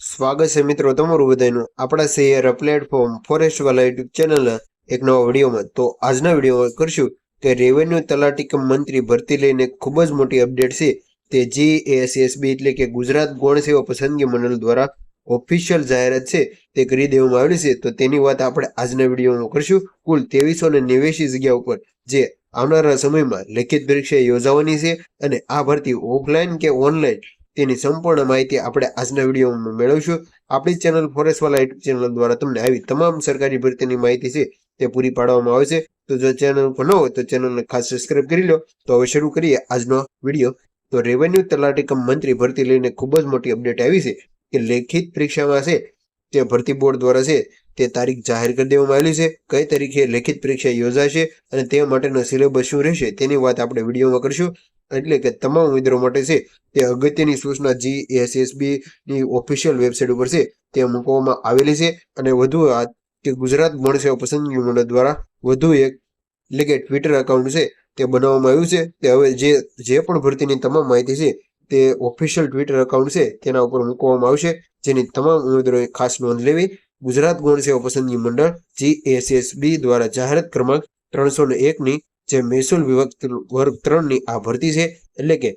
સ્વાગત છે મિત્રો તમારું બધાનું આપણા શહેર પ્લેટફોર્મ ફોરેસ્ટ વાલા યુટ્યુબ ચેનલ એક નવા વિડીયોમાં. તો આજના વિડીયોમાં કરશું કે રેવન્યુ તલાટી કમ મંત્રી ભરતી લઈને ખૂબ જ મોટી અપડેટ છે. તે GSSB એટલે કે ગુજરાત ગૌણ સેવા પસંદગી મંડળ દ્વારા ઓફિશિયલ જાહેરાત છે તે કરી દેવામાં આવેલી છે. તો તેની વાત આપણે આજના વિડીયોમાં કરશું. કુલ 2389 જગ્યા ઉપર જે આવનારા સમયમાં લેખિત પરીક્ષા યોજાવાની છે અને આ ભરતી ઓફલાઈન કે ઓનલાઈન તેની સંપૂર્ણ માહિતી આપણે આજના વિડીયોમાં મેળવશું. આપણી ચેનલ ફોરેસ્ટવાલા યુટ્યુબ ચેનલ દ્વારા તમને આવી તમામ સરકારી ભરતીની માહિતી છે તે પૂરી પાડવામાં આવે છે. તો જો ચેનલ પર ન હોય તો ચેનલને ખાસ સબસ્ક્રાઇબ કરી લો. તો હવે શરૂ કરીએ આજનો વિડીયો. તો રેવન્યુ તલાટી કમ મંત્રી ભરતી લઈને ખૂબ જ મોટી અપડેટ આવી છે કે લેખિત પરીક્ષામાં છે તે ભરતી બોર્ડ દ્વારા છે તે તારીખ જાહેર કરી દેવામાં આવેલી છે. કઈ તારીખે લેખિત પરીક્ષા યોજાશે અને તે માટેનો સિલેબસ શું રહેશે તેની વાત આપણે વિડીયોમાં કરશું. એટલે કે તમામ ઉમેદવારો માટે છે તે અગત્યની સૂચના GSSB ની ઓફિશિયલ વેબસાઇટ ઉપર છે તે મૂકવામાં આવેલી છે. અને વધુ વાત કે ગુજરાત ગૌણ સેવા પસંદગી મંડળ દ્વારા વધુ એક એટલે કે ટ્વિટર એકાઉન્ટ છે તે બનાવવામાં આવ્યું છે. તે હવે જે પણ ભરતીની તમામ માહિતી છે તે ઓફિશિયલ ટ્વિટર એકાઉન્ટ છે તેના ઉપર મૂકવામાં આવશે, જેની તમામ ઉમેદવારોએ ખાસ નોંધ લેવી. ગુજરાત ગૌણ સેવા પસંદગી મંડળ GSSB દ્વારા જાહેરાત ક્રમાંક 301 ની જે મહેસૂલ વિભાગ વર્ગ 3 ની આ ભરતી છે. એટલે કે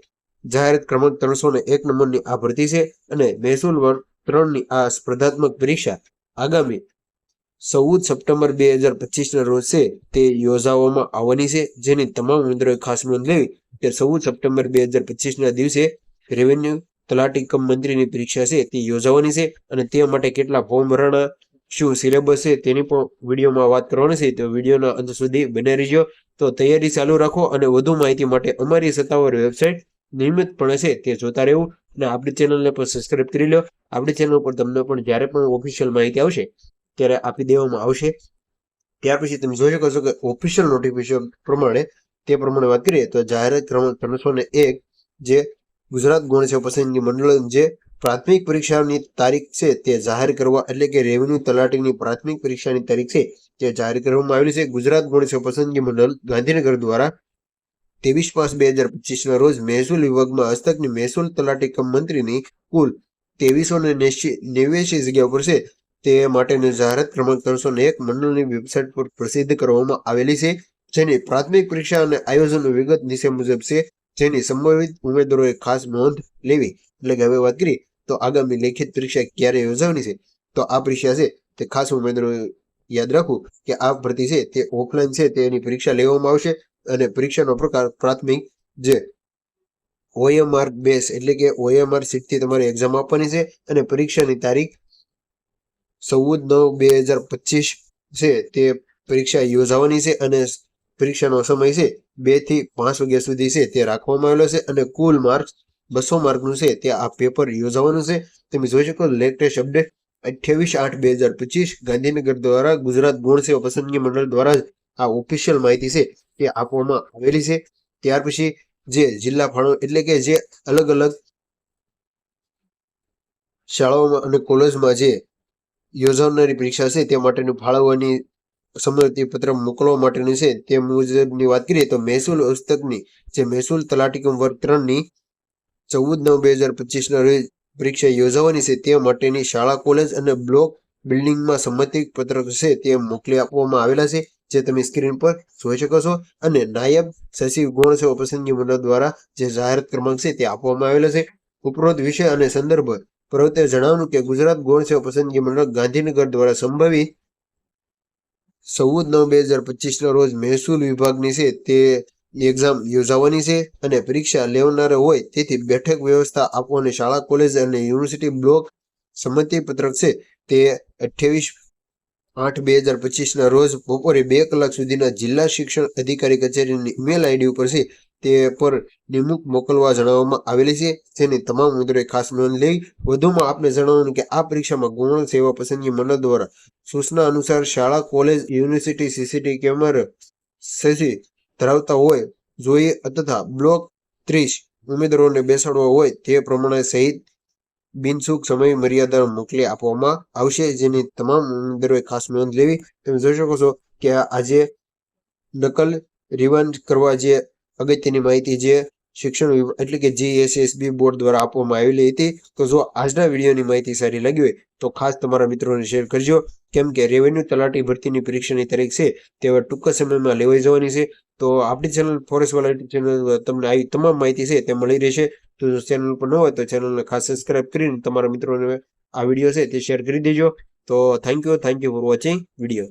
જાહેરાત ક્રમાંક 301 નંબરની આ ભરતી છે અને મહેસૂલ વર્ગ 3 ની આ સ્પર્ધાત્મક પરીક્ષા આગામી 14 સપ્ટેમ્બર 2025 ના રોજ છે તે યોજાવામાં આવવાની છે, જેની તમામ ઉમેદવારોએ ખાસ નોંધ લેવી કે 14 સપ્ટેમ્બર 2025 ના દિવસે રેવન્યુ તલાટી કમ મંત્રીની પરીક્ષા છે તે યોજાવાની છે અને તે માટે કેટલા ફોર્મ ભરવાના, શું સિલેબસ છે તેની પણ વિડીયોમાં વાત કરવાની છે. તો વિડીયોના અંત સુધી બને રહેજો. તો તૈયારી ચાલુ રાખો અને વધુ માહિતી માટે અમારી સત્તાવાર વેબસાઇટ નિયમિતપણે છે તે જોતા રહેવું અને આપણી ચેનલને પણ સબસ્ક્રાઇબ કરી લો. આપણી ચેનલ પર તમને પણ જ્યારે પણ ઓફિશિયલ માહિતી આવશે ત્યારે આપી દેવામાં આવશે. ત્યાર પછી તમે જોઈ શકો છો કે ઓફિશિયલ નોટિફિકેશન પ્રમાણે વાત કરીએ તો જાહેરાત ક્રમાંક 301 જે ગુજરાત ગૌણ સેવા પસંદગી મંડળ જે પ્રાથમિક પરીક્ષાની તારીખ છે તે જાહેર કરવા એટલે કે રેવન્યુ તલાટીની પ્રાથમિક પરીક્ષાની તારીખ છે તે જાહેર કરવામાં આવેલી છે. ગુજરાત ગૌણ સેવા પસંદગી મંડળ ગાંધીનગર દ્વારા 23/5/2025 ના રોજ મહેસૂલ વિભાગમાં હસ્તકની મહેસૂલ તલાટી કમ મંત્રીની કુલ 2389 જગ્યા ઉપર છે તે માટેની જાહેરાત ક્રમાંક 301 મંડળની વેબસાઇટ પર પ્રસિદ્ધ કરવામાં આવેલી છે, જેની પ્રાથમિક પરીક્ષા અને આયોજનની વિગત નીચે મુજબ છે, જેની સંભવિત ઉમેદવારોએ ખાસ નોંધ લેવી. એટલે કે હવે વાત કરીએ તો આગામી લેખિત પરીક્ષા ક્યારે યોજાવાની છે. તો આ પરીક્ષા છે તે ખાસ ઉમેદવારોએ યાદ રાખવું કે આ ભરતી છે તે ઓફલાઈન છે તેની પરીક્ષા લેવામાં આવશે અને પરીક્ષાનો પ્રકાર પ્રાથમિક જે OMR બેસ એટલે કે OMR સીટથી તમારે એક્ઝામ આપવાની છે અને પરીક્ષાની તારીખ 14/9/2025 છે તે પરીક્ષા યોજાવાની છે અને પરીક્ષાનો સમય છે 2 થી 5 વાગ્યા સુધી છે તે રાખવામાં આવેલો છે અને કુલ માર્ક્સ 200 માર્કનું છે તે આ પેપર યોજાવાનું છે. તમે જોઈ શકો લેટેસ્ટ અપડેટ 28/8/2025 ગાંધીનગર દ્વારા ગુજરાત ગૌણ સેવા પસંદગી મંડળ દ્વારા આ ઓફિશિયલ માહિતી છે તે આપવામાં આવેલી છે. ત્યાર પછી જે જિલ્લા ફાળો એટલે કે જે અલગ અલગ શાળાઓમાં અને કોલેજમાં જે યોજાનારી પરીક્ષા છે તે માટેની ફાળવવાની સંમતિ પત્ર મોકલવા માટેની છે તે મુજબની વાત કરીએ તો મહેસૂલ હસ્તકની જે મહેસૂલ તલાટીકમ વર્ગ 3 ની 14/9/2025 ના રોજ પરીક્ષા યોજાવાની છે તે માટેની શાળા કોલેજ અને બ્લોક બિલ્ડિંગમાં સંમતિ પત્રક છે તે મોકલી આપવામાં આવેલા છે, જે તમે સ્ક્રીન પર જોઈ શકો છો. અને નાયબ સચિવ ગૌણ સેવા પસંદગી મંડળ દ્વારા જે જાહેરાત ક્રમાંક છે તે આપવામાં આવેલો છે. ઉપરોક્ત વિષય અને સંદર્ભ પ્રવૃત્તિએ જણાવ્યું કે ગુજરાત ગૌણ સેવા પસંદગી મંડળ ગાંધીનગર દ્વારા સંભવિત 14/9/2025 ના રોજ મહેસૂલ વિભાગની છે તે એક્ઝામ યોજાવાની છે અને પરીક્ષા લેનારા હોય તેથી બેઠક વ્યવસ્થા આપવાની શાળા કોલેજ અને યુનિવર્સિટી બ્લોક સંમતિ પત્રક છે તે 28/8/2025 ના રોજ બપોરે 2 કલાક સુધીના જિલ્લા શિક્ષણ અધિકારી કચેરીની ઈમેલ આઈડી ઉપર છે તે પર નિમણૂક મોકલવા જણાવવામાં આવેલી છે, જેની તમામ ઉમેદવારોએ ખાસ નોંધ લેવી. વધુમાં આપને જણાવવાનું કે આ પરીક્ષામાં ગૌણ સેવા પસંદગી મંડળ દ્વારા સૂચના અનુસાર શાળા કોલેજ યુનિવર્સિટી CCTV કેમેરા સહિત ધરાવતા હોય જોઈએ તથા બ્લોક 30 ઉમેદવારોને બેસાડવા હોય તે પ્રમાણે સહિત બિનચૂક સમય મર્યાદા મોકલી આપવામાં આવશે, જેની તમામ ઉમેદવારોએ ખાસ નોંધ લેવી. તમે જોઈ શકો છો કે આજે નકલ રિવાઇન્ડ કરવા જે અગત્યની માહિતી જે શિક્ષણ એટલે કે GSSB બોર્ડ દ્વારા આપવામાં આવેલી હતી. તો જો આજના વિડીયોની માહિતી સારી લાગી હોય તો ખાસ તમારા મિત્રોને શેર કરજો, કેમ કે રેવન્યુ તલાટી ભરતીની પરીક્ષાની તારીખ છે તે હવે ટૂંક સમયમાં લેવાઈ જવાની છે. તો આપણી ચેનલ ફોરેસ્ટવાલા ચેનલ તમને આવી તમામ માહિતી છે તે મળી રહેશે. તો જો ચેનલ પર ન હોય તો ચેનલને ખાસ સબસ્ક્રાઇબ કરીને તમારા મિત્રોને આ વિડીયો છે તે શેર કરી દેજો. તો thank you for watching video.